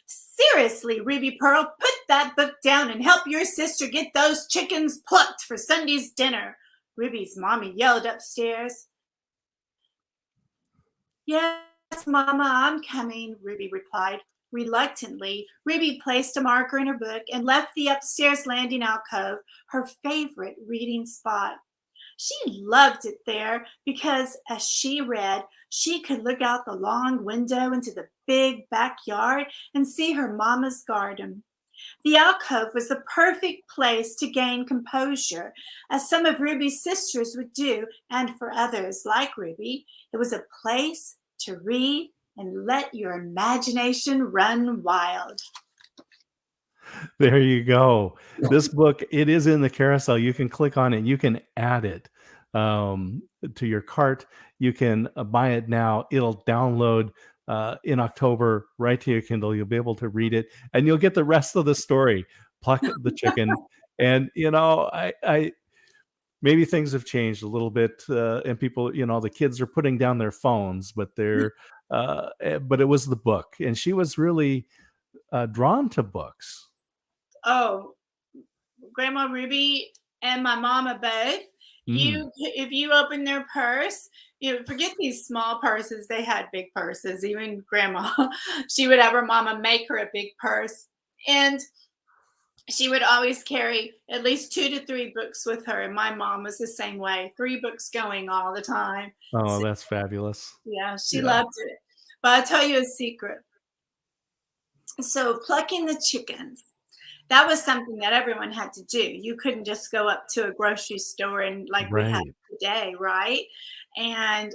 Speaker 2: Seriously, Ruby Pearl, put that book down and help your sister get those chickens plucked for Sunday's dinner. Ruby's mommy yelled upstairs. Yes, Mama, I'm coming, Ruby replied. Reluctantly, Ruby placed a marker in her book and left the upstairs landing alcove, her favorite reading spot. She loved it there because as she read, she could look out the long window into the big backyard and see her mama's garden. The alcove was the perfect place to gain composure, as some of Ruby's sisters would do, and for others like Ruby, it was a place to read and let your imagination run wild.
Speaker 1: There you go. This book, it is in the carousel. You can click on it. You can add it to your cart. You can buy it now. It'll download in October right to your Kindle. You'll be able to read it, and you'll get the rest of the story. Pluck the chicken, and I maybe things have changed a little bit, and people, the kids are putting down their phones, but but it was the book, and she was really drawn to books.
Speaker 2: Oh, Grandma Ruby and my mama both.
Speaker 1: Mm.
Speaker 2: If you open their purse, forget these small purses. They had big purses. Even Grandma, she would have her mama make her a big purse, and she would always carry at least 2 to 3 books with her. And my mom was the same way, 3 books going all the time.
Speaker 1: Oh,
Speaker 2: So,
Speaker 1: that's fabulous.
Speaker 2: yeah, she
Speaker 1: Yeah.
Speaker 2: loved it. But I'll tell you a secret. So plucking the chickens, that was something that everyone had to do. You couldn't just go up to a grocery store and like we have
Speaker 1: Right.
Speaker 2: today, right? And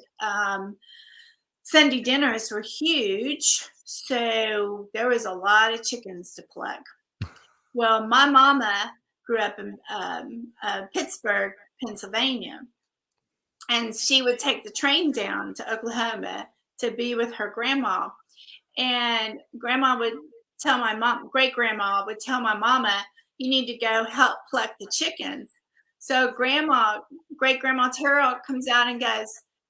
Speaker 2: Sunday dinners were huge, so there was a lot of chickens to pluck. Well, my mama grew up in Pittsburgh, Pennsylvania, and she would take the train down to Oklahoma to be with her grandma. And grandma would tell my mom, great grandma would tell my mama, you need to go help pluck the chickens. So great grandma Terrell comes out and goes,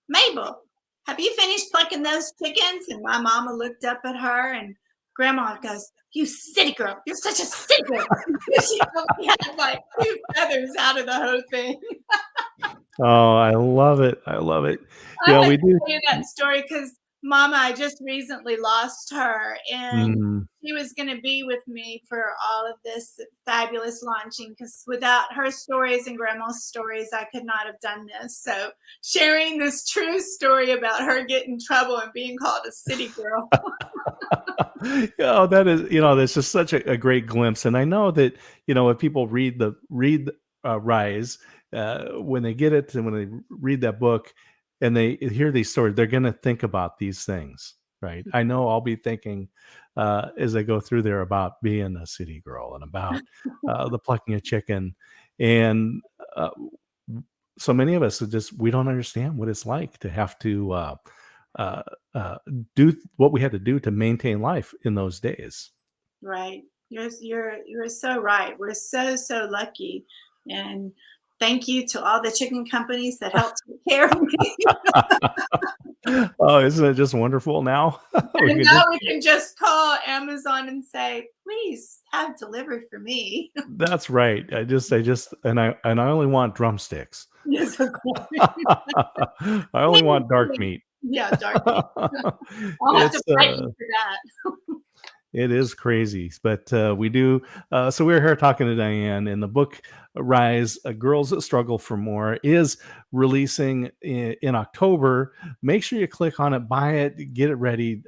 Speaker 2: Mabel, have you finished plucking those chickens? And my mama looked up at her and grandma goes, you city girl, you're such a city girl. She only had like 2 feathers out of the whole thing.
Speaker 1: Oh, I love it. I love it.
Speaker 2: I
Speaker 1: Yeah,
Speaker 2: had
Speaker 1: we
Speaker 2: to
Speaker 1: do.
Speaker 2: tell you that story because Mama, I just recently lost her, and
Speaker 1: Mm.
Speaker 2: she was going to be with me for all of this fabulous launching because without her stories and grandma's stories, I could not have done this. So, sharing this true story about her getting in trouble and being called a city girl.
Speaker 1: Oh, that is, that's just such a great glimpse. And I know that, when people Rise, when they get it and when they read that book and they hear these stories, they're going to think about these things, right? I know I'll be thinking as I go through there about being a city girl and about the plucking a chicken. And uh, so many of us are just, we don't understand what it's like to have to uh, uh, do what we had to do to maintain life in those days.
Speaker 2: Right. You're so right. We're so lucky, and thank you to all the chicken companies that helped take care of me.
Speaker 1: Oh, isn't it just wonderful now? We
Speaker 2: And
Speaker 1: could
Speaker 2: now
Speaker 1: just
Speaker 2: we can just call Amazon and say, "Please have delivery for me."
Speaker 1: That's right. I only want drumsticks.
Speaker 2: Yes, of course.
Speaker 1: I only want dark meat.
Speaker 2: Yeah, dark meat. I'll have to
Speaker 1: It's,
Speaker 2: fight you for that.
Speaker 1: It is crazy, but we do. So we're here talking to Diann, and the book "Rise: Girls That Struggle for More" is releasing in October. Make sure you click on it, buy it, get it ready.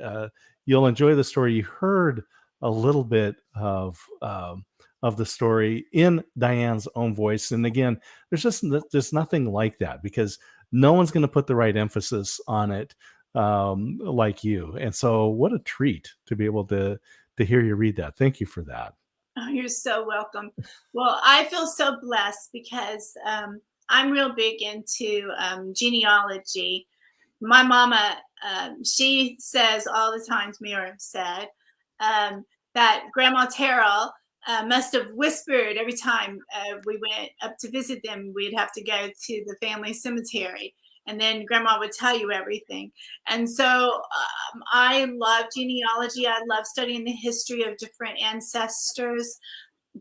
Speaker 1: You'll enjoy the story. You heard a little bit of the story in Diann's own voice, and again, there's nothing like that because no one's going to put the right emphasis on it like you. And so, what a treat to be able to hear you read that. Thank you for that.
Speaker 2: Oh, you're so welcome. Well, I feel so blessed because I'm real big into genealogy. My mama, she says all the time to me, or said, that Grandma Terrell must have whispered every time we went up to visit them. We'd have to go to the family cemetery, and then Grandma would tell you everything. And so I love genealogy. I love studying the history of different ancestors,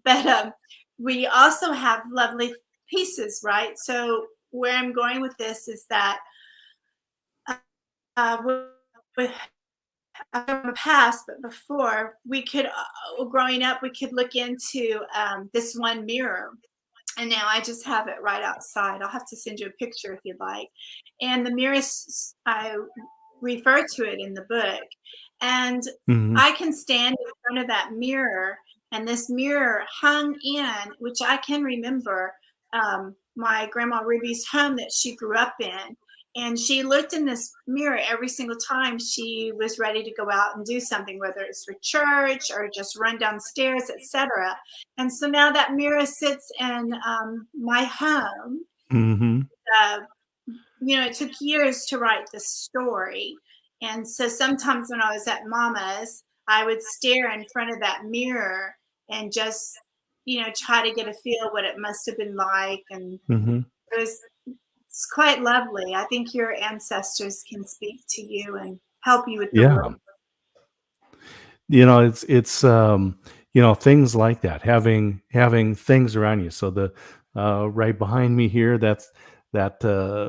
Speaker 2: but we also have lovely pieces, right? So where I'm going with this is that with from the past, but before we could, growing up, we could look into this one mirror. And now I just have it right outside. I'll have to send you a picture if you'd like. And the mirror, I refer to it in the book. And
Speaker 1: Hmm.
Speaker 2: I can stand in front of that mirror, and this mirror hung in, which I can remember my grandma Ruby's home that she grew up in. And she looked in this mirror every single time she was ready to go out and do something, whether it's for church or just run downstairs, etc. And so now that mirror sits in my home.
Speaker 1: Hmm.
Speaker 2: Uh, it took years to write the story. And so sometimes when I was at Mama's, I would stare in front of that mirror and just, try to get a feel what it must have been like. And
Speaker 1: Hmm.
Speaker 2: it was it's quite lovely. I think your ancestors can speak to you and help you with the work.
Speaker 1: Yeah. It's things like that, having things around you. So the right behind me here, that's that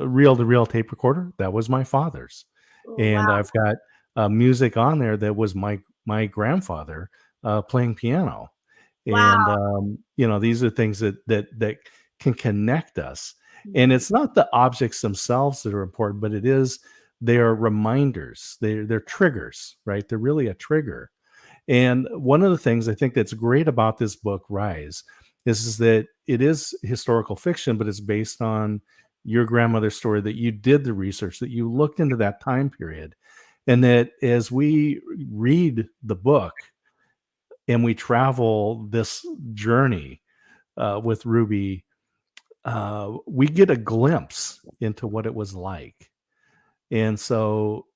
Speaker 1: reel to reel tape recorder, that was my father's.
Speaker 2: Oh,
Speaker 1: And
Speaker 2: wow.
Speaker 1: I've got music on there that was my grandfather playing piano. And
Speaker 2: Wow.
Speaker 1: these are things that can connect us. And it's not the objects themselves that are important, but they are reminders. They're triggers, right? They're really a trigger. And one of the things I think that's great about this book, Rise, is that it is historical fiction, but it's based on your grandmother's story, that you did the research, that you looked into that time period. And that as we read the book and we travel this journey with Ruby, we get a glimpse into what it was like. And so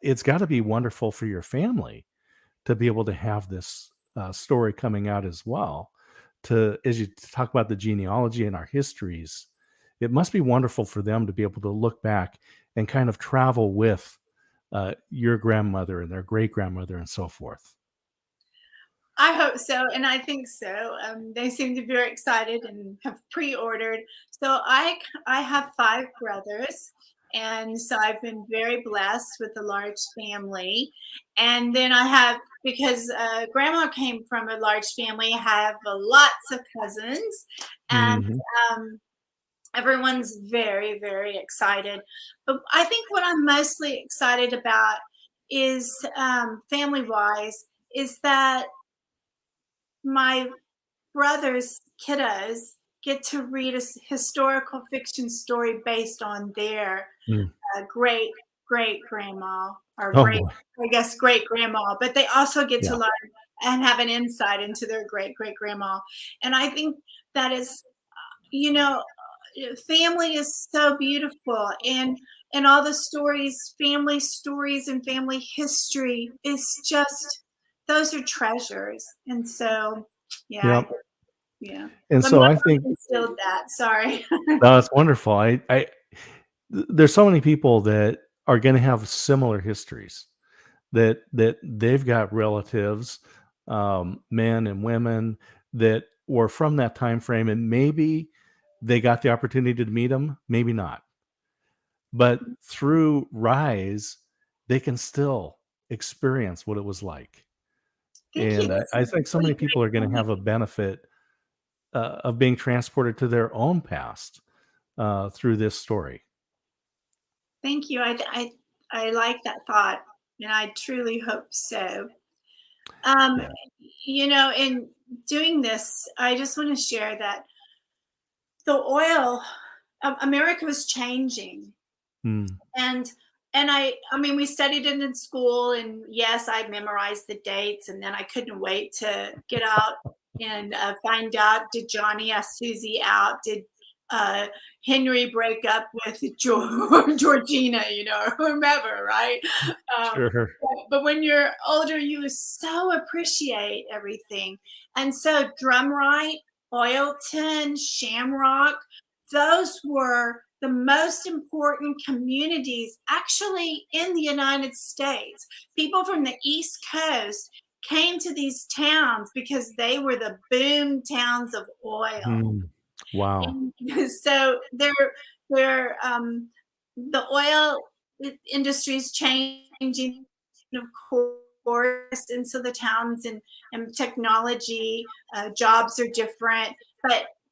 Speaker 1: it's got to be wonderful for your family to be able to have this story coming out as well. To As you talk about the genealogy and our histories, it must be wonderful for them to be able to look back and kind of travel with your grandmother and their great grandmother and so forth.
Speaker 2: I hope so, and I think so. They seem to be very excited and have pre-ordered. So I have 5 brothers, And so I've been very blessed with a large family. And then I have, because grandma came from a large family, I have lots of cousins. And
Speaker 1: Mhm.
Speaker 2: um, everyone's very, very excited. But I think what I'm mostly excited about is, family wise, is that my brother's kiddos get to read a historical fiction story based on their
Speaker 1: Mm.
Speaker 2: great great grandma, or
Speaker 1: Oh,
Speaker 2: great,
Speaker 1: boy.
Speaker 2: I guess, great grandma, but they also get to
Speaker 1: Yeah.
Speaker 2: learn and have an insight into their great great grandma. And I think that is, you know, family is so beautiful, and all the stories, family stories and family history is just, those are treasures. And so, yeah,
Speaker 1: Yep.
Speaker 2: yeah.
Speaker 1: And
Speaker 2: But
Speaker 1: so
Speaker 2: my
Speaker 1: I
Speaker 2: mom
Speaker 1: think
Speaker 2: instilled that. Sorry.
Speaker 1: no, it's wonderful. There's so many people that are gonna have similar histories, that they've got relatives, men and women that were from that time frame, and maybe they got the opportunity to meet them, maybe not. But through Rise, they can still experience what it was like.
Speaker 2: Thank you.
Speaker 1: And
Speaker 2: That's a
Speaker 1: I think so
Speaker 2: really
Speaker 1: many people are
Speaker 2: great
Speaker 1: gonna
Speaker 2: point.
Speaker 1: have a benefit, of being transported to their own past, through this story.
Speaker 2: Thank you. I like that thought, and I truly hope so. Um,
Speaker 1: Yeah.
Speaker 2: in doing this, I just want to share that the oil, America was changing,
Speaker 1: Mm.
Speaker 2: and I mean, we studied it in school, and yes, I memorized the dates, and then I couldn't wait to get out and find out, did Johnny ask Susie out, did uh, Henry break up with Georgina, whomever, right?
Speaker 1: Sure.
Speaker 2: But when you're older, you so appreciate everything. And so Drumright, Oilton, Shamrock, those were the most important communities actually in the United States. People from the East Coast came to these towns because they were the boom towns of oil.
Speaker 1: Mm. Wow.
Speaker 2: And so the oil industry is changing, of course, and so the towns and technology, jobs are different.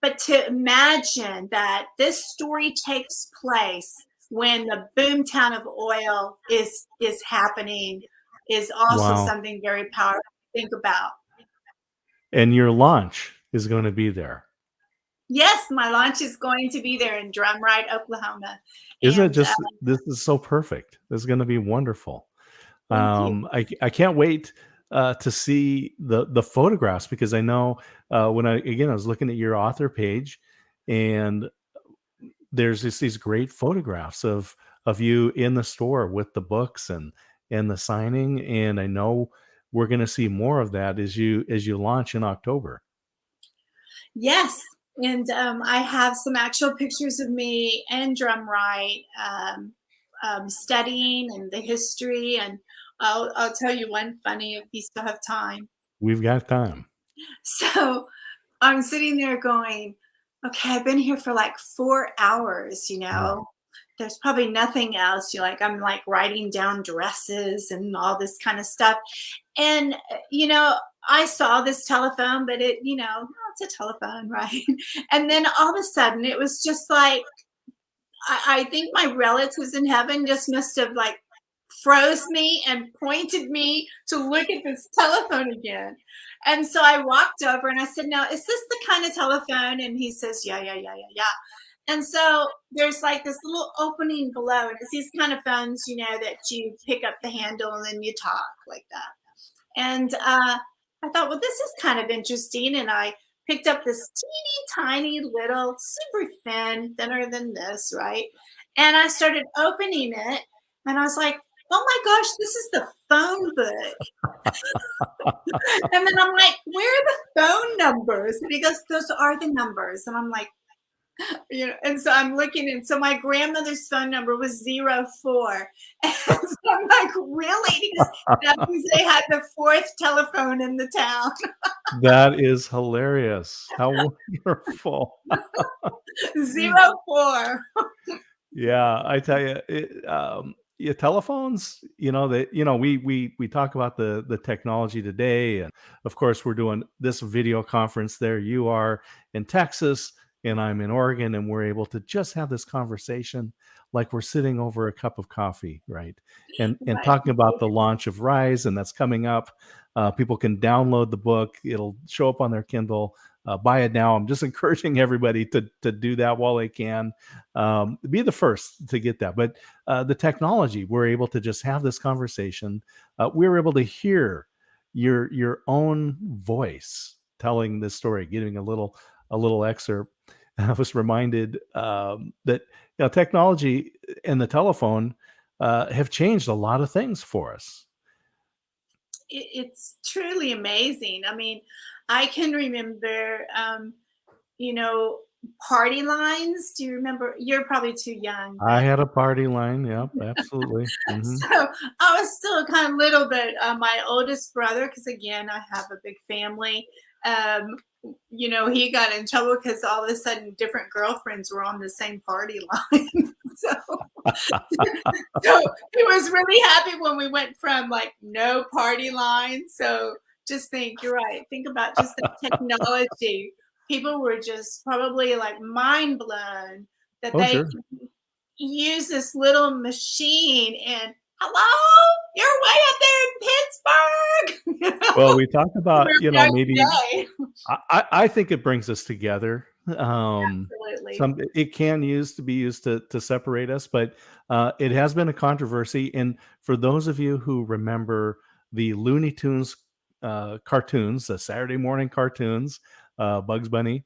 Speaker 2: But to imagine that this story takes place when the boomtown of oil is happening is also
Speaker 1: Wow.
Speaker 2: something very powerful to think about.
Speaker 1: And your launch is gonna be there.
Speaker 2: Yes, my launch is going to be there in Drumright, Oklahoma.
Speaker 1: Isn't it
Speaker 2: And
Speaker 1: just this is so perfect. This is gonna be wonderful.
Speaker 2: thank you.
Speaker 1: I can't wait, to see the photographs because I know, when I was looking at your author page, and there's just these great photographs of you in the store with the books and the signing, and I know we're gonna see more of that as you launch in October.
Speaker 2: Yes, and I have some actual pictures of me and Drumright, studying and the history. And I'll tell you one funny, if you still have time.
Speaker 1: We've got time.
Speaker 2: So I'm sitting there going, okay, I've been here for like 4 hours,
Speaker 1: Mm.
Speaker 2: There's probably nothing else. I'm like writing down dresses and all this kind of stuff. And, I saw this telephone, but it's a telephone, right? And then all of a sudden it was just like, I think my relatives in heaven just must have like froze me and pointed me to look at this telephone again. And so I walked over and I said, "Now, is this the kind of telephone?" And he says, "Yeah, yeah, yeah, yeah, yeah." And so there's like this little opening below, and it's these kind of phones, that you pick up the handle and then you talk like that. And I thought, well, this is kind of interesting. And I picked up this teeny tiny little, super thin, thinner than this, right? And I started opening it, and I was like, oh my gosh, this is the phone book. And then I'm like, where are the phone numbers? And he goes, those are the numbers. And I'm like, and so I'm looking, and so my grandmother's phone number was 04. And so I'm like, really? Because that means they had the fourth telephone in the town.
Speaker 1: That is hilarious. How wonderful.
Speaker 2: 04.
Speaker 1: Yeah, I tell you, yeah, telephones, we talk about the technology today, and of course, we're doing this video conference there. You are in Texas, and I'm in Oregon, and we're able to just have this conversation like we're sitting over a cup of coffee, right? And
Speaker 2: Right.
Speaker 1: talking about the launch of Rise, and that's coming up. People can download the book; it'll show up on their Kindle. Buy it now. I'm just encouraging everybody to do that while they can, be the first to get that. But the technology, we're able to just have this conversation. We were able to hear your own voice telling this story, giving a little excerpt. And I was reminded that technology and the telephone have changed a lot of things for us.
Speaker 2: It's truly amazing. I mean, I can remember, you know, party lines. Do you remember? You're probably too young,
Speaker 1: I
Speaker 2: but
Speaker 1: had a party line. Yep, absolutely.
Speaker 2: so I was still kind of little, but my oldest brother, because again, I have a big family. Um, he got in trouble because all of a sudden different girlfriends were on the same party line. so, so he was really happy when we went from like no party line. So just think, you're right. Think about just the technology. People were just probably like mind blown that
Speaker 1: Oh,
Speaker 2: they
Speaker 1: sure.
Speaker 2: use this little machine and hello, you're way up there in Pittsburgh.
Speaker 1: Well, we talked about,
Speaker 2: Where we are
Speaker 1: maybe
Speaker 2: today.
Speaker 1: I think it brings us together.
Speaker 2: Absolutely.
Speaker 1: Some it can be used to separate us, but it has been a controversy. And for those of you who remember the Looney Tunes cartoons, the Saturday morning cartoons, Bugs Bunny,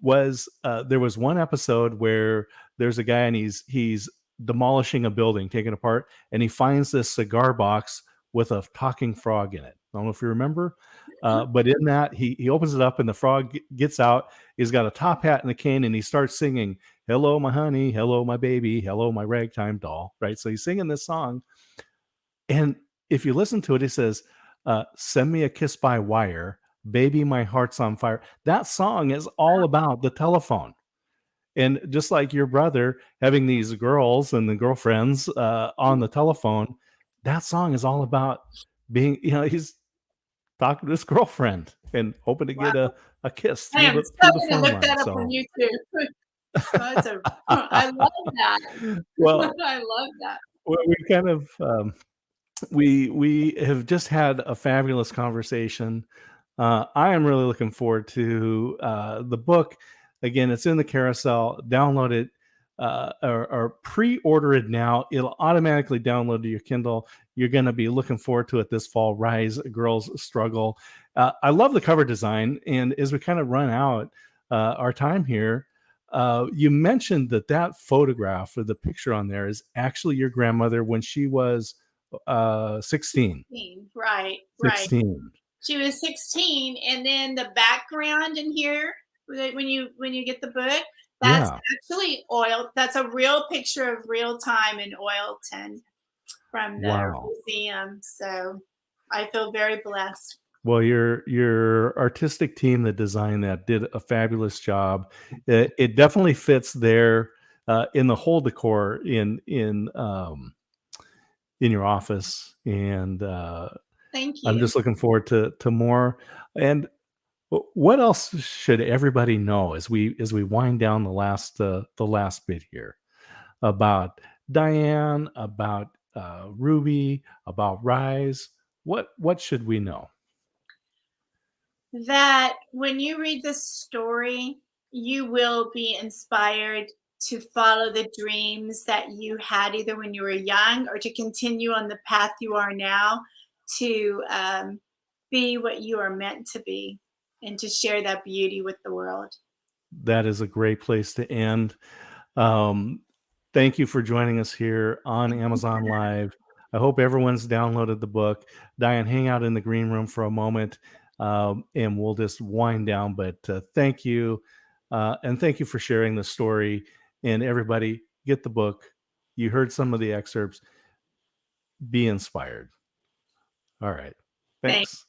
Speaker 1: there was one episode where there's a guy and he's demolishing a building, taking it apart, and he finds this cigar box with a talking frog in it. I don't know if you remember, but in that, he opens it up and the frog gets out. He's got a top hat and a cane, and he starts singing, "Hello, my honey. Hello, my baby. Hello, my ragtime doll." Right. So he's singing this song. And if you listen to it, it says, "Send me a kiss by wire. Baby, my heart's on fire." That song is all about the telephone. And just like your brother having these girls and the girlfriends on the telephone, that song is all about being, he's talking to his girlfriend and hoping to
Speaker 2: Wow.
Speaker 1: get a kiss
Speaker 2: I
Speaker 1: through
Speaker 2: am
Speaker 1: the
Speaker 2: so
Speaker 1: through the
Speaker 2: gonna
Speaker 1: phone
Speaker 2: look
Speaker 1: line.
Speaker 2: that up on
Speaker 1: So,
Speaker 2: YouTube. That's a I love that.
Speaker 1: well,
Speaker 2: I love that.
Speaker 1: we kind of we have just had a fabulous conversation. I am really looking forward to the book. Again, it's in the carousel. Download it, or pre-order it now. It'll automatically download to your Kindle. You're going to be looking forward to it this fall. Rise, Girls Struggle. I love the cover design. And as we kind of run out our time here, you mentioned that photograph or the picture on there is actually your grandmother when she was 16.
Speaker 2: 16. Right, right.
Speaker 1: 16.
Speaker 2: She was 16, and then the background in here, when you get the book, that's
Speaker 1: Yeah.
Speaker 2: actually oil. That's a real picture of real time in oil tin from the
Speaker 1: Wow.
Speaker 2: museum. So I feel very blessed.
Speaker 1: Well, your artistic team that designed that did a fabulous job. It definitely fits there in the whole decor in your office, and
Speaker 2: Thank
Speaker 1: I'm
Speaker 2: you.
Speaker 1: just looking forward to more. And what else should everybody know as we wind down the last bit here about Diann, about Ruby, about Rise? What should we know?
Speaker 2: That when you read this story, you will be inspired to follow the dreams that you had either when you were young or to continue on the path you are now to be what you are meant to be and to share that beauty with the world.
Speaker 1: That is a great place to end. Um, Thank you for joining us here on
Speaker 2: Thank you
Speaker 1: Amazon
Speaker 2: for that.
Speaker 1: Live. I hope everyone's downloaded the book. Diane, hang out in the green room for a moment, and we'll just wind down. But thank you. And thank you for sharing the story. And everybody, get the book. You heard some of the excerpts. Be inspired. All right.
Speaker 2: Thank
Speaker 1: Thanks.